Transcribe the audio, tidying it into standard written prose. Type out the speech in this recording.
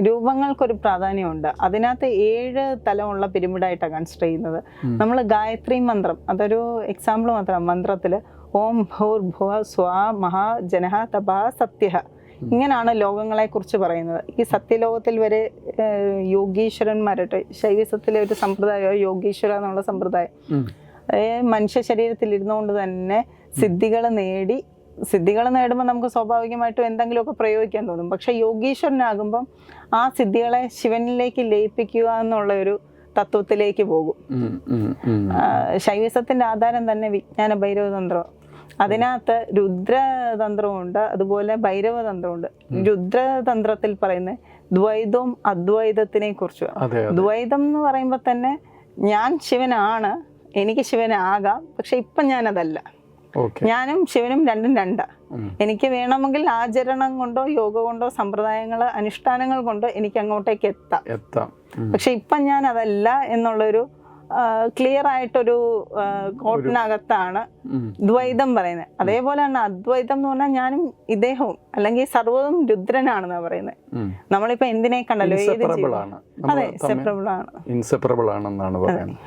രൂപങ്ങൾക്കൊരു പ്രാധാന്യമുണ്ട്. അതിനകത്ത് 7 തലമുള്ള പിരമിഡായിട്ടാണ് കൺസിഡർ ചെയ്യുന്നത്. നമ്മൾ ഗായത്രി മന്ത്രം, അതൊരു എക്സാമ്പിൾ മാത്രമാണ്. മന്ത്രത്തിൽ ഓം ഭൂർഭുവ സ്വ മഹാ ജനഃ തപഃ സത്യഃ, ഇങ്ങനെയാണ് ലോകങ്ങളെക്കുറിച്ച് പറയുന്നത്. ഈ സത്യലോകത്തിൽ വരെ യോഗീശ്വരന്മാരുടെ, ശൈവിസത്തിലെ ഒരു സമ്പ്രദായമാണ് യോഗീശ്വര എന്നുള്ള സമ്പ്രദായം. മനുഷ്യ ശരീരത്തിൽ ഇരുന്നുകൊണ്ട് തന്നെ സിദ്ധികൾ നേടുമ്പോൾ നമുക്ക് സ്വാഭാവികമായിട്ടും എന്തെങ്കിലുമൊക്കെ പ്രയോഗിക്കാൻ തോന്നും. പക്ഷെ യോഗീശ്വരനാകുമ്പം ആ സിദ്ധികളെ ശിവനിലേക്ക് ലയിപ്പിക്കുക എന്നുള്ള ഒരു തത്വത്തിലേക്ക് പോകും. ശൈവിസത്തിന്റെ ആധാരം തന്നെ വിജ്ഞാന ഭൈരവതന്ത്രം. അതിനകത്ത് രുദ്രതന്ത്രമുണ്ട്, അതുപോലെ ഭൈരവതന്ത്രമുണ്ട്. രുദ്രതന്ത്രത്തിൽ പറയുന്നത് ദ്വൈതവും അദ്വൈതത്തിനെ കുറിച്ചാണ്. ദ്വൈതം എന്ന് പറയുമ്പോൾ തന്നെ ഞാൻ ശിവനാണ്, എനിക്ക് ശിവനാകാം, പക്ഷെ ഇപ്പം ഞാനതല്ല. ഞാനും ശിവനും രണ്ടും രണ്ടാ. എനിക്ക് വേണമെങ്കിൽ ആചരണം കൊണ്ടോ യോഗ കൊണ്ടോ സമ്പ്രദായങ്ങൾ അനുഷ്ഠാനങ്ങൾ കൊണ്ടോ എനിക്ക് അങ്ങോട്ടേക്ക് എത്താം. പക്ഷെ ഇപ്പം ഞാൻ അതല്ല എന്നുള്ളൊരു ക്ലിയർ ആയിട്ടൊരു കോട്ടിനകത്താണ് ദ്വൈതം പറയുന്നത്. അതേപോലെയാണ് അദ്വൈതം എന്ന് പറഞ്ഞാൽ ഞാനും ഇദ്ദേഹവും അല്ലെങ്കിൽ സർവ്വതും രുദ്രനാണെന്നാണ് പറയുന്നത്. നമ്മളിപ്പോ എന്തിനെ കണ്ടല്ലോ, അതെ, സെപ്പറബിൾ ആണെന്നാണ് പറയുന്നത്.